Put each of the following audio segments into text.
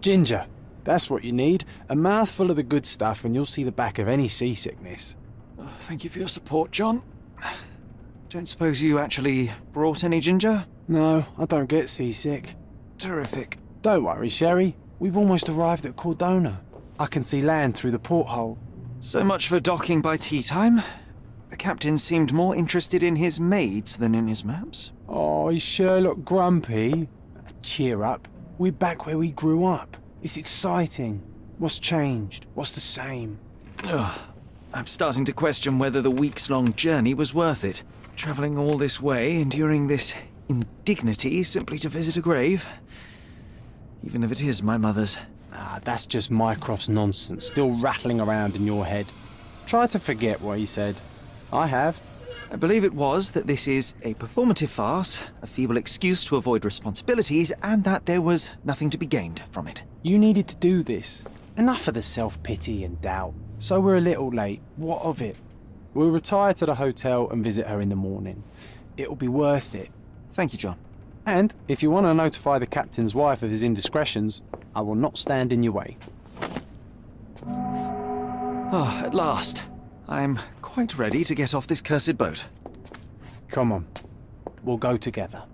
Ginger. That's what you need. A mouthful of the good stuff and you'll see the back of any seasickness. Oh, thank you for your support, John. Don't suppose you actually brought any ginger? No, I don't get seasick. Terrific. Don't worry, Sherry. We've almost arrived at Cordona. I can see land through the porthole. So much for docking by tea time. The captain seemed more interested in his maids than in his maps. Oh, is Sherlock grumpy? Cheer up. We're back where we grew up. It's exciting. What's changed? What's the same? Ugh. I'm starting to question whether the weeks-long journey was worth it. Travelling all this way, enduring this indignity simply to visit a grave. Even if it is my mother's. Ah, that's just Mycroft's nonsense, still rattling around in your head. Try to forget what he said. I have. I believe it was that this is a performative farce, a feeble excuse to avoid responsibilities, and that there was nothing to be gained from it. You needed to do this. Enough of the self-pity and doubt. So we're a little late. What of it? We'll retire to the hotel and visit her in the morning. It'll be worth it. Thank you, John. And if you want to notify the captain's wife of his indiscretions, I will not stand in your way. Ah, at last. I'm quite ready to get off this cursed boat. Come on. We'll go together.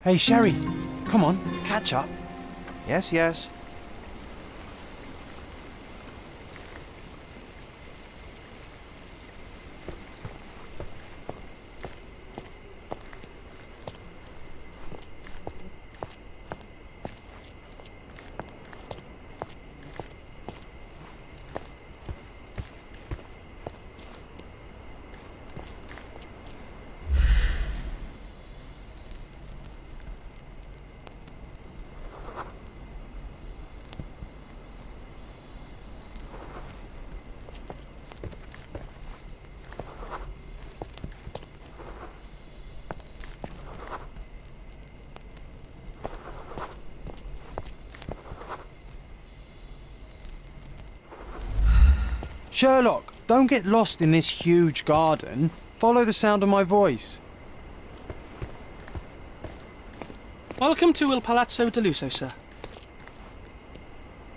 Hey, Sherry, come on, catch up. Yes, yes. Sherlock, don't get lost in this huge garden. Follow the sound of my voice. Welcome to Il Palazzo de Lusso, sir.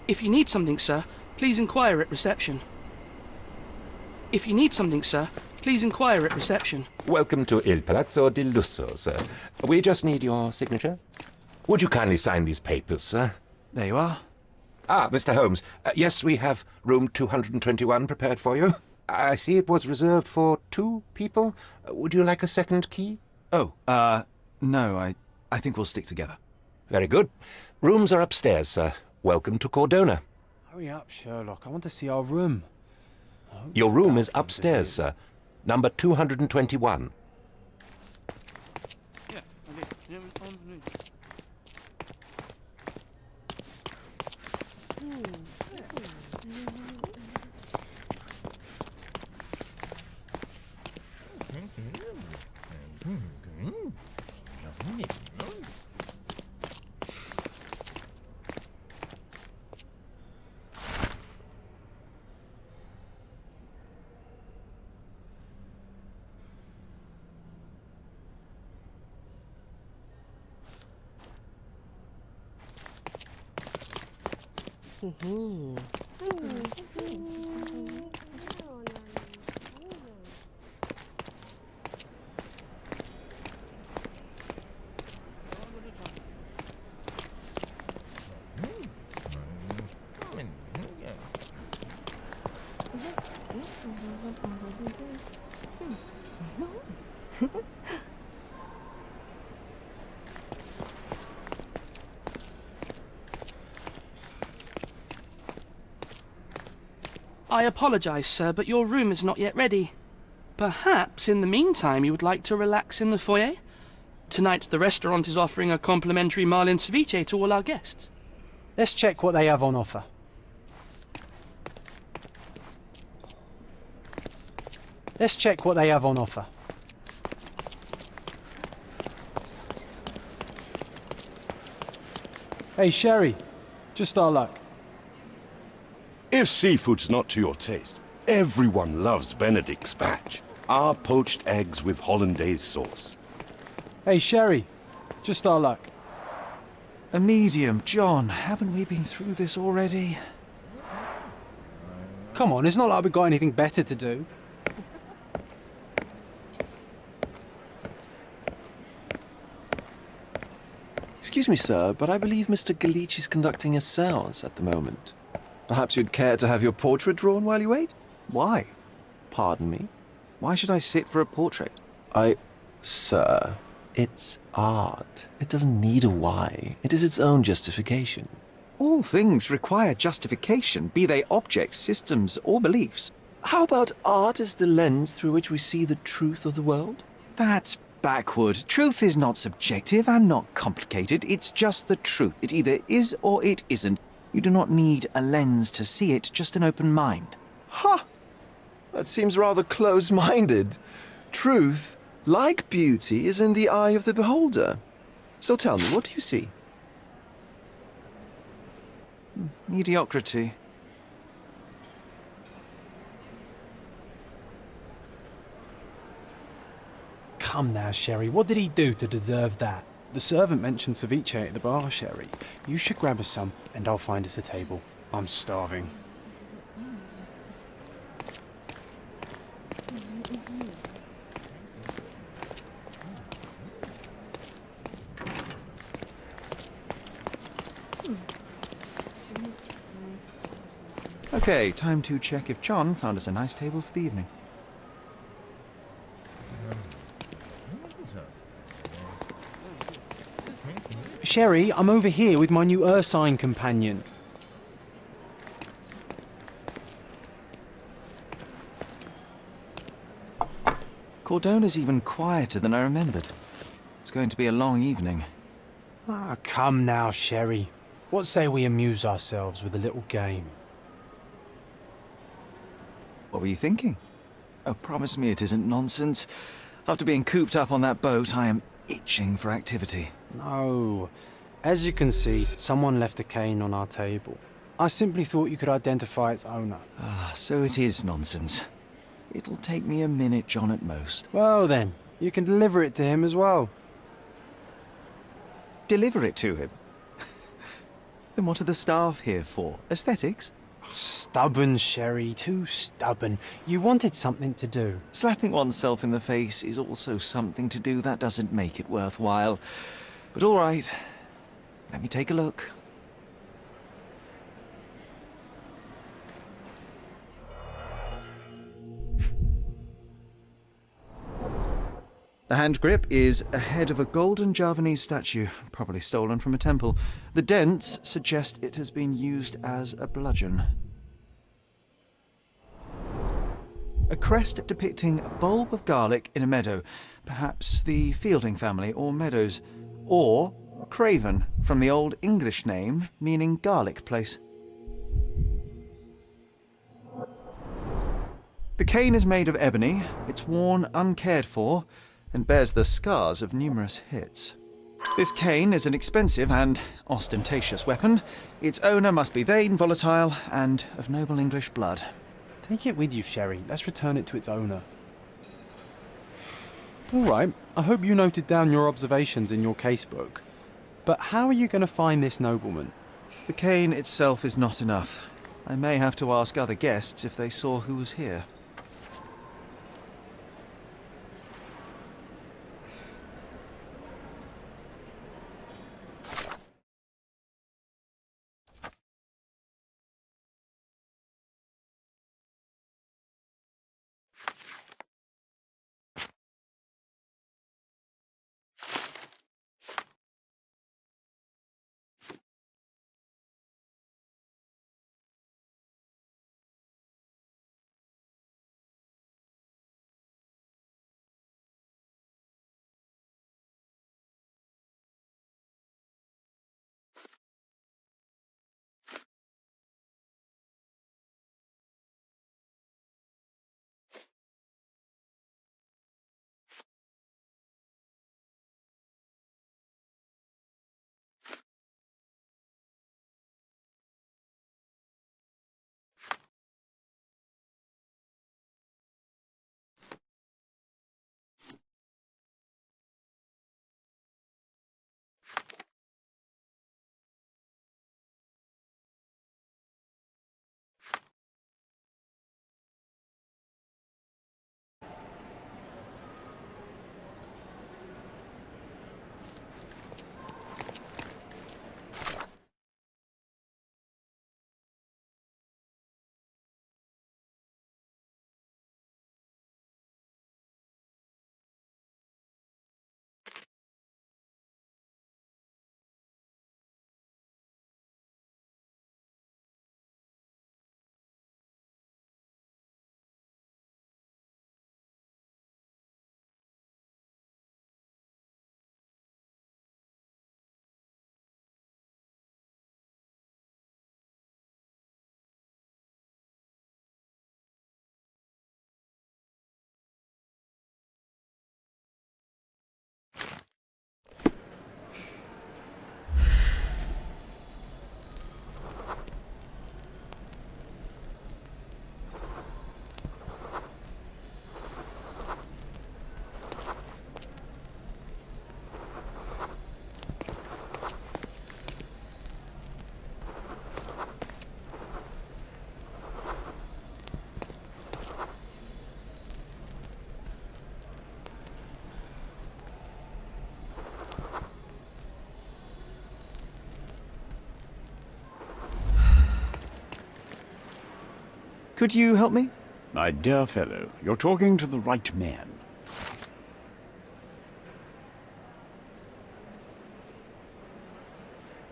If you need something, sir, please inquire at reception. If you need something, sir, please inquire at reception. Welcome to Il Palazzo di Lusso, sir. We just need your signature. Would you kindly sign these papers, sir? There you are. Ah, Mr. Holmes. Yes, we have room 221 prepared for you. I see it was reserved for 2 people. Would you like a second key? Oh, no, I think we'll stick together. Very good. Rooms are upstairs, sir. Welcome to Cordona. Hurry up, Sherlock. I want to see our room. Your room is upstairs, sir. Number 221. I apologise, sir, but your room is not yet ready. Perhaps, in the meantime, you would like to relax in the foyer? Tonight, the restaurant is offering a complimentary marlin ceviche to all our guests. Let's check what they have on offer. Let's check what they have on offer. Hey, Sherry. Just our luck. If seafood's not to your taste, everyone loves Benedict's batch. Our poached eggs with hollandaise sauce. Hey, Sherry. Just our luck. A medium, John. Haven't we been through this already? Come on, it's not like we've got anything better to do. Excuse me, sir, but I believe Mr. Galich is conducting a séance at the moment. Perhaps you'd care to have your portrait drawn while you wait? Why? Pardon me? Why should I sit for a portrait? Sir, it's art. It doesn't need a why. It is its own justification. All things require justification, be they objects, systems, or beliefs. How about art as the lens through which we see the truth of the world? That's backward. Truth is not subjective and not complicated. It's just the truth. It either is or it isn't. You do not need a lens to see it, just an open mind. Ha! That seems rather close-minded. Truth, like beauty, is in the eye of the beholder. So tell me, what do you see? Mediocrity. Come now, Sherry. What did he do to deserve that? The servant mentioned ceviche at the bar, Sherry. You should grab us some, and I'll find us a table. I'm starving. Okay, time to check if John found us a nice table for the evening. Sherry, I'm over here with my new Ursine companion. Cordona's even quieter than I remembered. It's going to be a long evening. Ah, come now, Sherry. What say we amuse ourselves with a little game? What were you thinking? Oh, promise me it isn't nonsense. After being cooped up on that boat, I am itching for activity. No. As you can see, someone left a cane on our table. I simply thought you could identify its owner. Ah, so it is nonsense. It'll take me a minute, John, at most. Well then, you can deliver it to him as well. Deliver it to him? Then what are the staff here for? Aesthetics? Stubborn, Sherry, too stubborn. You wanted something to do. Slapping oneself in the face is also something to do. That doesn't make it worthwhile. But all right, let me take a look. The hand grip is a head of a golden Javanese statue, probably stolen from a temple. The dents suggest it has been used as a bludgeon. A crest depicting a bulb of garlic in a meadow, perhaps the Fielding family or Meadows, or Craven, from the Old English name meaning garlic place. The cane is made of ebony, it's worn uncared for, and bears the scars of numerous hits. This cane is an expensive and ostentatious weapon. Its owner must be vain, volatile, and of noble English blood. Take it with you, Sherry. Let's return it to its owner. All right. I hope you noted down your observations in your casebook. But how are you going to find this nobleman? The cane itself is not enough. I may have to ask other guests if they saw who was here. Could you help me? My dear fellow, you're talking to the right man.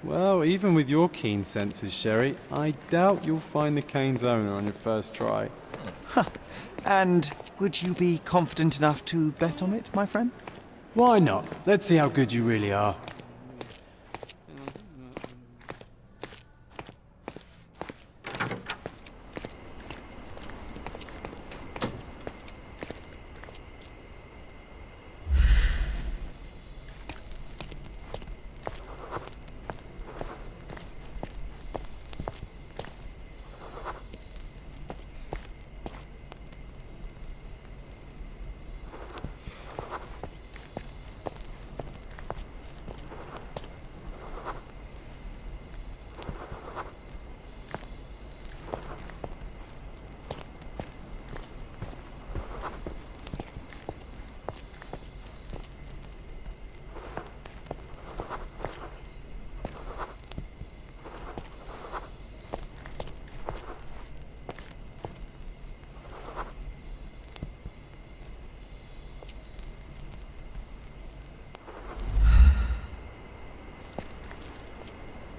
Well, even with your keen senses, Sherry, I doubt you'll find the cane's owner on your first try. And would you be confident enough to bet on it, my friend? Why not? Let's see how good you really are.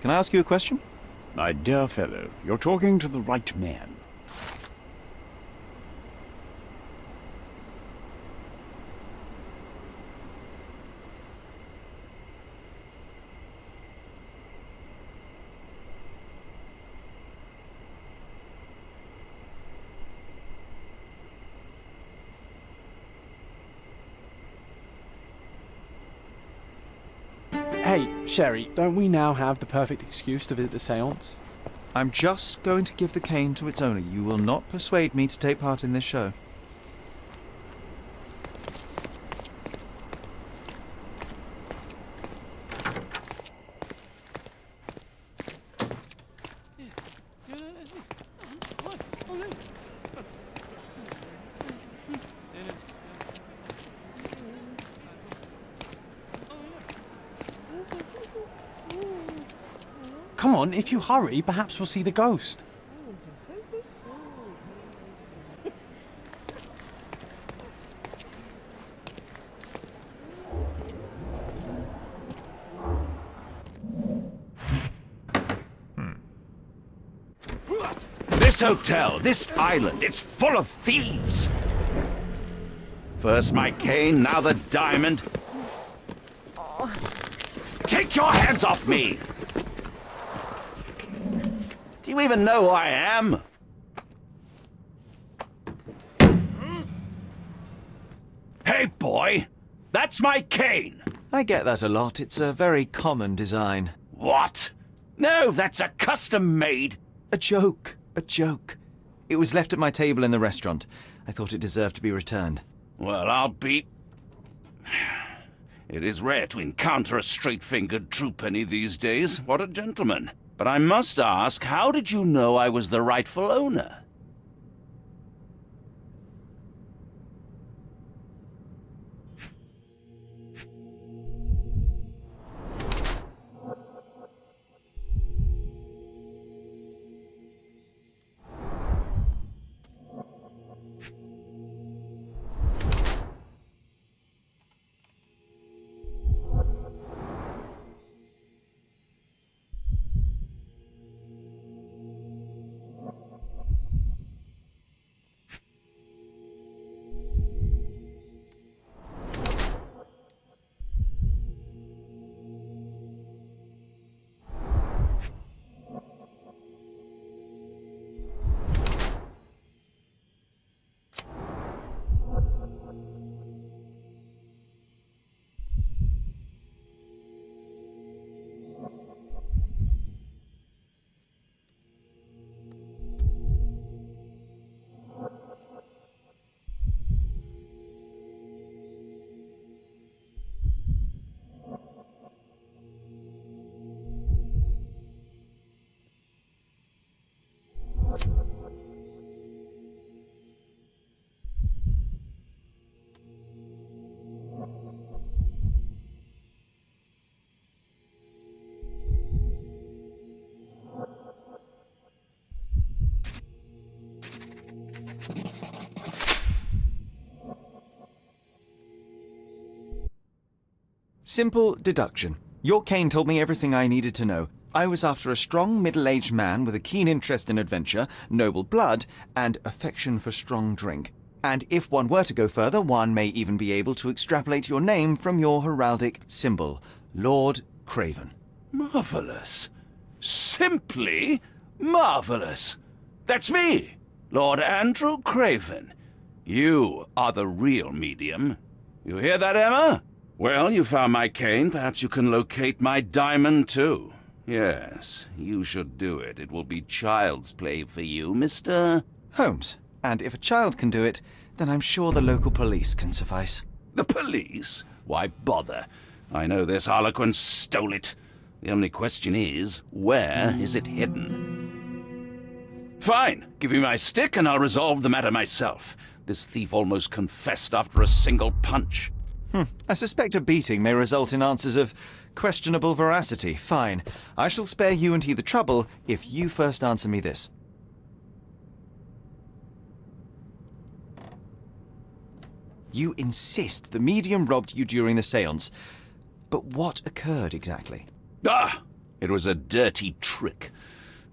Can I ask you a question? My dear fellow, you're talking to the right man. Hey, Sherry, don't we now have the perfect excuse to visit the seance? I'm just going to give the cane to its owner. You will not persuade me to take part in this show. Come on, if you hurry, perhaps we'll see the ghost. This hotel, this island, it's full of thieves. First my cane, now the diamond. Take your hands off me! Do you even know who I am? Hey, boy! That's my cane! I get that a lot. It's a very common design. What? No, that's a custom-made... A joke. A joke. It was left at my table in the restaurant. I thought it deserved to be returned. Well, I'll be... It is rare to encounter a straight-fingered true penny these days. What a gentleman. But I must ask, how did you know I was the rightful owner? Simple deduction. Your cane told me everything I needed to know. I was after a strong, middle-aged man with a keen interest in adventure, noble blood, and affection for strong drink. And if one were to go further, one may even be able to extrapolate your name from your heraldic symbol, Lord Craven. Marvellous. Simply marvellous. That's me, Lord Andrew Craven. You are the real medium. You hear that, Emma? Well, you found my cane. Perhaps you can locate my diamond, too. Yes, you should do it. It will be child's play for you, Mr. Holmes. And if a child can do it, then I'm sure the local police can suffice. The police? Why bother? I know this harlequin stole it. The only question is, where is it hidden? Fine. Give me my stick and I'll resolve the matter myself. This thief almost confessed after a single punch. I suspect a beating may result in answers of questionable veracity. Fine. I shall spare you and he the trouble if you first answer me this. You insist the medium robbed you during the séance. But what occurred exactly? It was a dirty trick.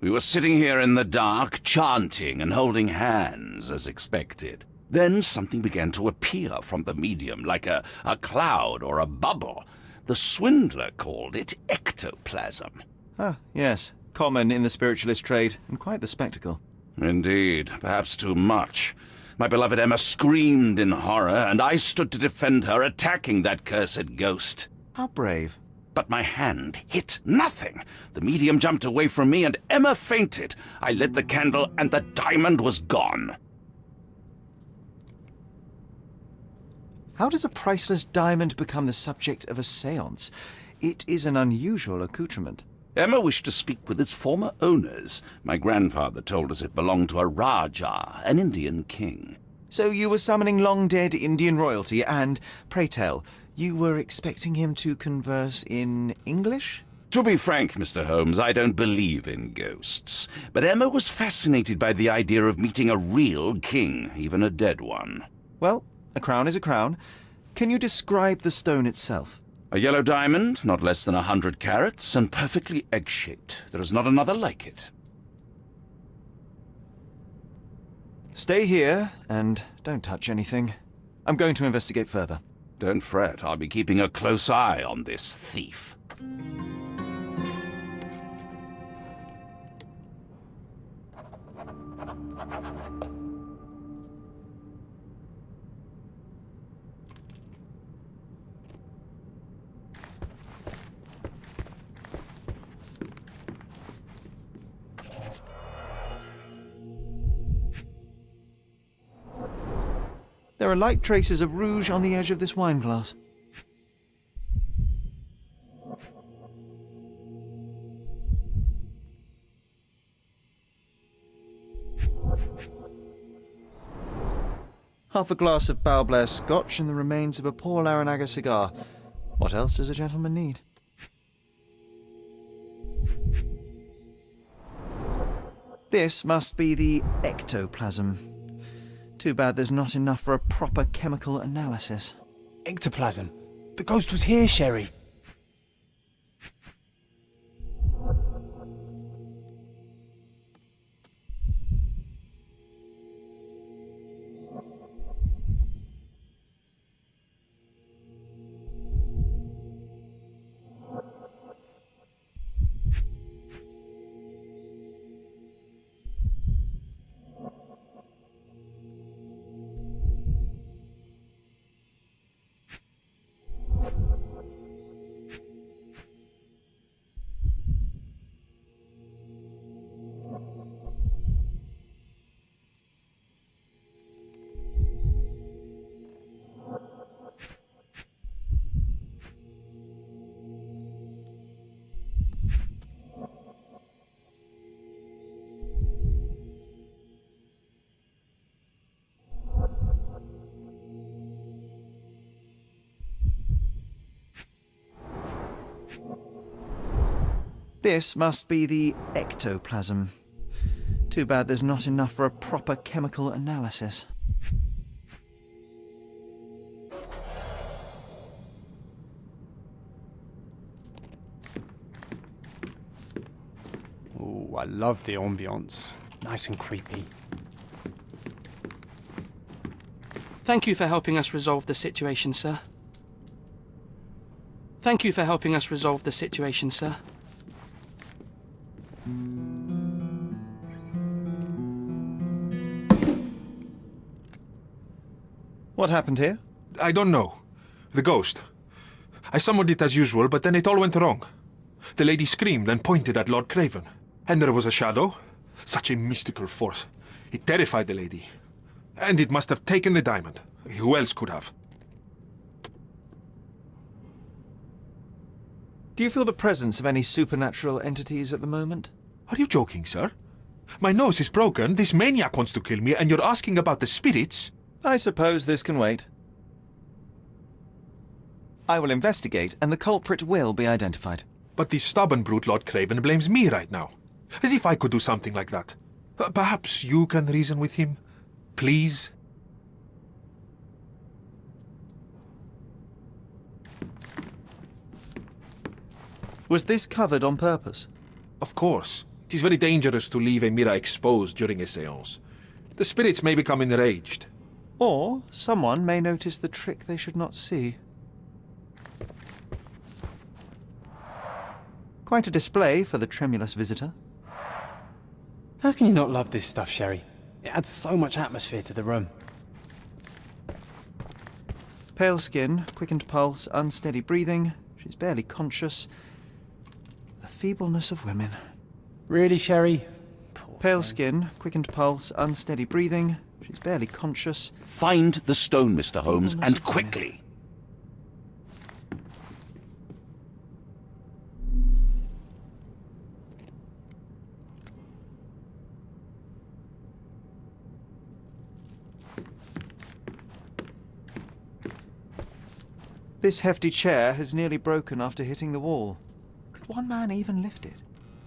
We were sitting here in the dark, chanting and holding hands, as expected. Then something began to appear from the medium, like a cloud or a bubble. The swindler called it ectoplasm. Ah, yes. Common in the spiritualist trade, and quite the spectacle. Indeed, perhaps too much. My beloved Emma screamed in horror, and I stood to defend her, attacking that cursed ghost. How brave. But my hand hit nothing. The medium jumped away from me, and Emma fainted. I lit the candle, and the diamond was gone. How does a priceless diamond become the subject of a séance? It is an unusual accoutrement. Emma wished to speak with its former owners. My grandfather told us it belonged to a Rajah, an Indian king. So you were summoning long-dead Indian royalty, and, pray tell, you were expecting him to converse in English? To be frank, Mr. Holmes, I don't believe in ghosts. But Emma was fascinated by the idea of meeting a real king, even a dead one. Well, a crown is a crown. Can you describe the stone itself? A yellow diamond, not less than 100 carats, and perfectly egg-shaped. There is not another like it. Stay here, and don't touch anything. I'm going to investigate further. Don't fret, I'll be keeping a close eye on this thief. There are light traces of rouge on the edge of this wine glass. Half a glass of Balblair Scotch and the remains of a poor Laranaga cigar. What else does a gentleman need? This must be the ectoplasm. Too bad there's not enough for a proper chemical analysis. Ectoplasm. The ghost was here, Sherry. This must be the ectoplasm. Too bad there's not enough for a proper chemical analysis. Oh, I love the ambience. Nice and creepy. Thank you for helping us resolve the situation, sir. Thank you for helping us resolve the situation, sir. What happened here? I don't know. The ghost. I summoned it as usual, but then it all went wrong. The lady screamed and pointed at Lord Craven. And there was a shadow. Such a mystical force. It terrified the lady. And it must have taken the diamond. Who else could have? Do you feel the presence of any supernatural entities at the moment? Are you joking, sir? My nose is broken, this maniac wants to kill me, and you're asking about the spirits? I suppose this can wait. I will investigate, and the culprit will be identified. But the stubborn brute Lord Craven blames me right now. As if I could do something like that. Perhaps you can reason with him? Please? Was this covered on purpose? Of course. It is very dangerous to leave a mirror exposed during a séance. The spirits may become enraged. Or someone may notice the trick they should not see. Quite a display for the tremulous visitor. How can you not love this stuff, Sherry? It adds so much atmosphere to the room. Pale skin, quickened pulse, unsteady breathing. She's barely conscious. The feebleness of women. Really, Sherry? Poor Pale thing. skin, quickened pulse, unsteady breathing. She's barely conscious. Find the stone, Mr. Holmes, Feebleness and of women. quickly. This hefty chair has nearly broken after hitting the wall. Could one man even lift it?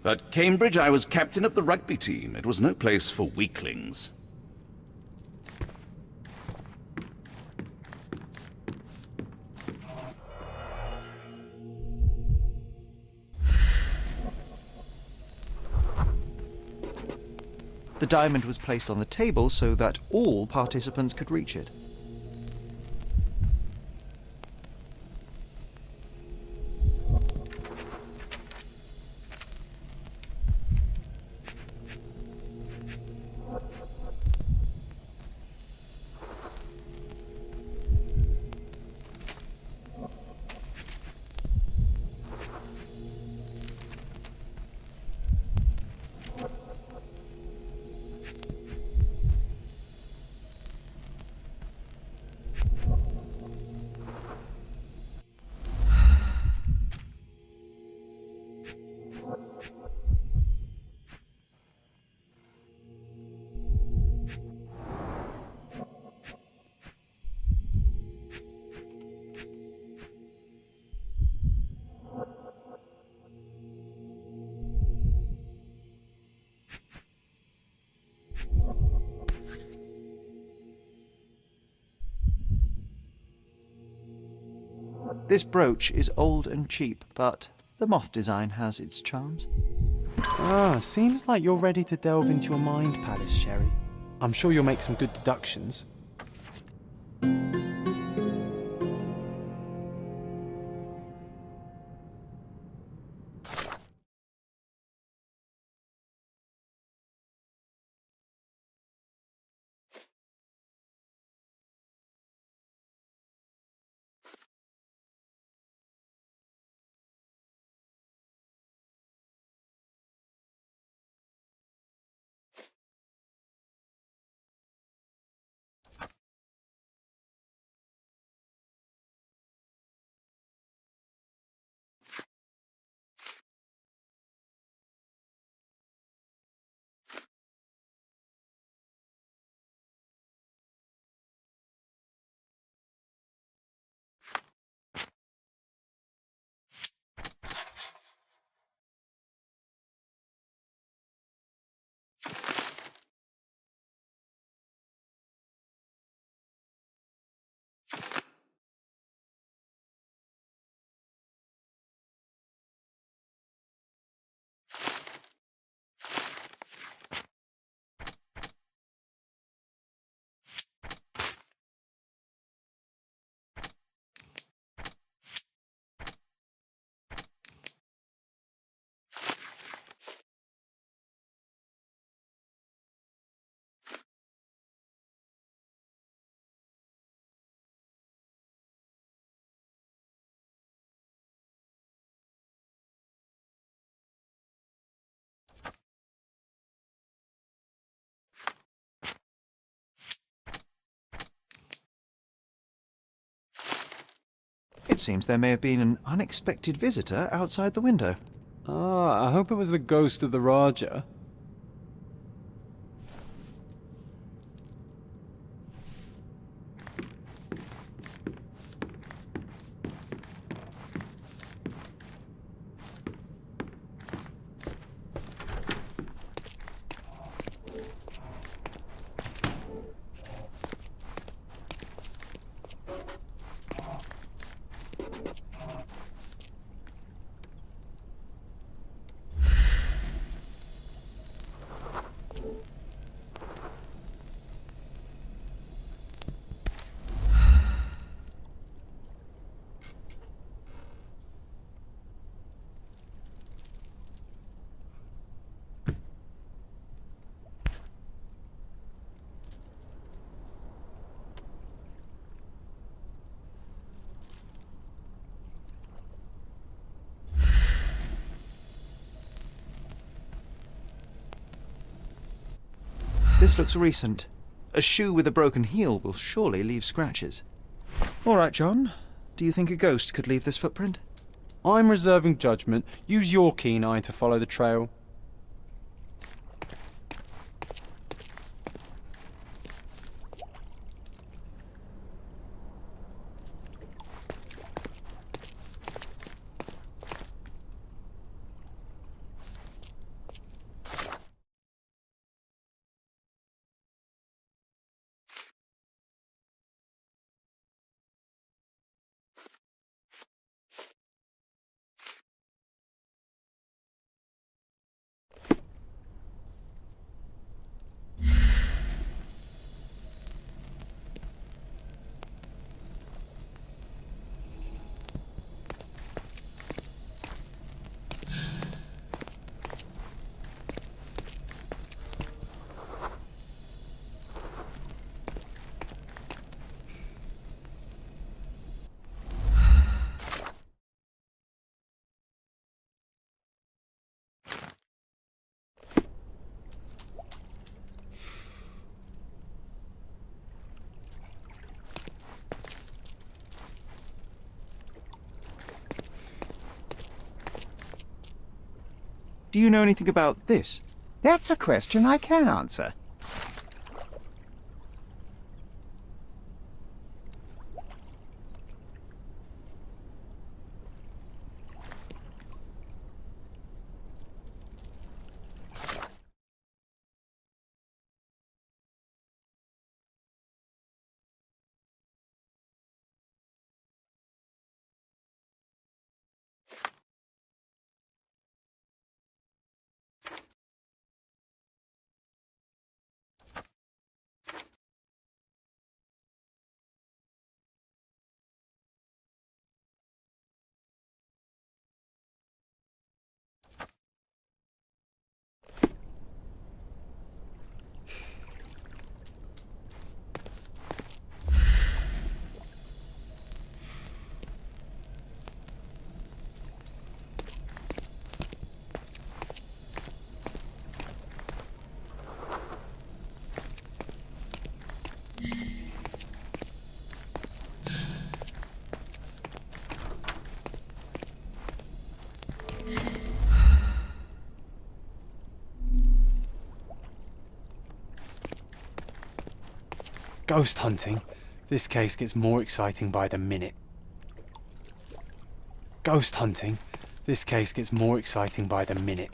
At Cambridge, I was captain of the rugby team. It was no place for weaklings. The diamond was placed on the table so that all participants could reach it. This brooch is old and cheap, but the moth design has its charms. Ah, seems like you're ready to delve into your mind palace, Sherry. I'm sure you'll make some good deductions. It seems there may have been an unexpected visitor outside the window. Ah, I hope it was the ghost of the Raja. This looks recent. A shoe with a broken heel will surely leave scratches. All right, John. Do you think a ghost could leave this footprint? I'm reserving judgment. Use your keen eye to follow the trail. Do you know anything about this? That's a question I can answer. Ghost hunting. This case gets more exciting by the minute. Ghost hunting. This case gets more exciting by the minute.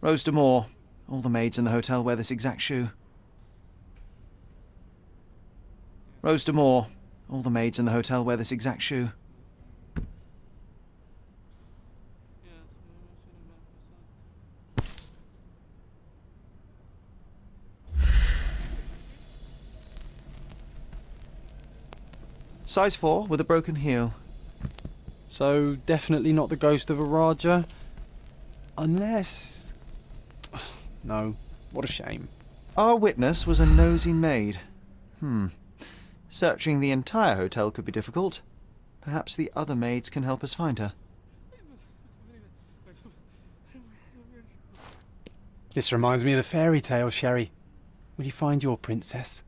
Rose de Moore. All the maids in the hotel wear this exact shoe. Rose de Moore. All the maids in the hotel wear this exact shoe. Size 4 with a broken heel. So, definitely not the ghost of a Raja? Unless... No, what a shame. Our witness was a nosy maid. Searching the entire hotel could be difficult. Perhaps the other maids can help us find her. This reminds me of the fairy tale, Sherry. Will you find your princess?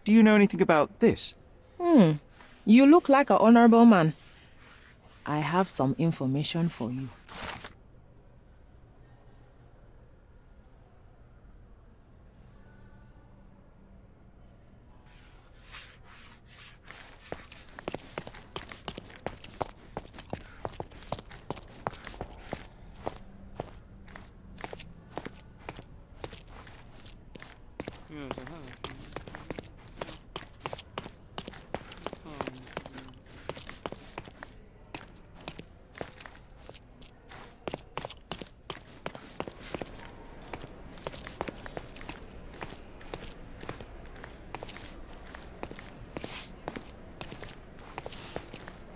Do you know anything about this? You look like an honorable man. I have some information for you.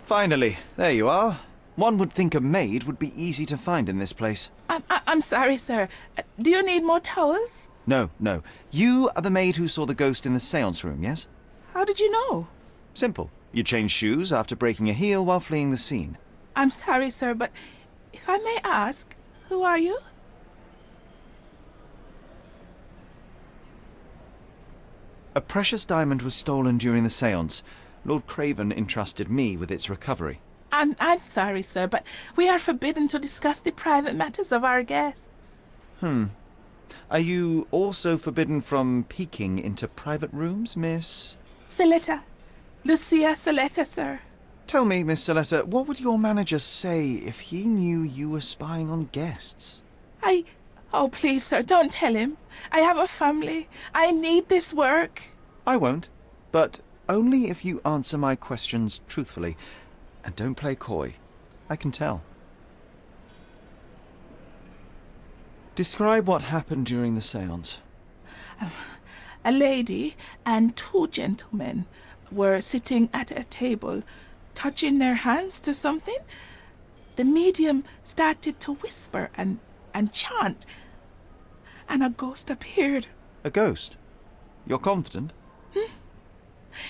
Finally, there you are. One would think a maid would be easy to find in this place. I'm sorry, sir. Do you need more towels? No. You are the maid who saw the ghost in the seance room, yes? How did you know? Simple. You changed shoes after breaking a heel while fleeing the scene. I'm sorry, sir, but if I may ask, who are you? A precious diamond was stolen during the seance. Lord Craven entrusted me with its recovery. I'm sorry, sir, but we are forbidden to discuss the private matters of our guests. Are you also forbidden from peeking into private rooms, Miss? Saletta. Lucia Saletta, sir. Tell me, Miss Saletta, what would your manager say if he knew you were spying on guests? Oh, please, sir, don't tell him. I have a family. I need this work. I won't, but only if you answer my questions truthfully. And don't play coy. I can tell. Describe what happened during the seance. A lady and two gentlemen were sitting at a table, touching their hands to something. The medium started to whisper and chant, and a ghost appeared. A ghost? You're confident?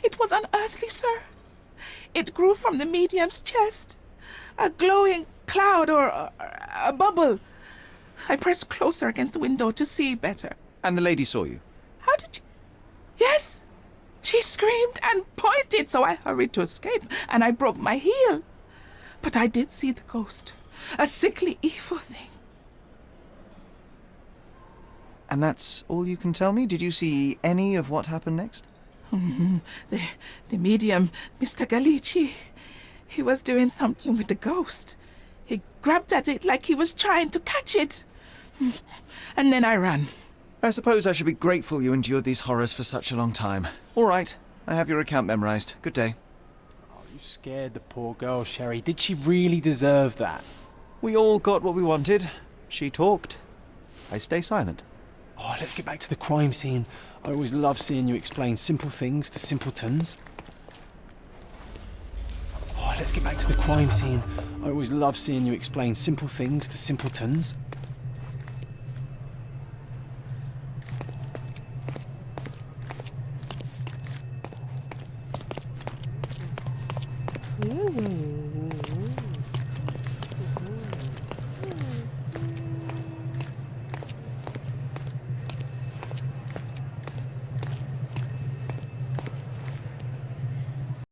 It was unearthly, sir. It grew from the medium's chest. A glowing cloud or a bubble. I pressed closer against the window to see better. And the lady saw you? How did you... Yes! She screamed and pointed, so I hurried to escape, and I broke my heel. But I did see the ghost. A sickly, evil thing. And that's all you can tell me? Did you see any of what happened next? The medium, Mr. Galici, he was doing something with the ghost. He grabbed at it like he was trying to catch it. And then I ran. I suppose I should be grateful you endured these horrors for such a long time. All right, I have your account memorized. Good day. Oh, you scared the poor girl, Sherry. Did she really deserve that? We all got what we wanted. She talked. I stay silent. Oh, let's get back to the crime scene. I always love seeing you explain simple things to simpletons. Oh, let's get back to the crime scene. I always love seeing you explain simple things to simpletons. Ooh.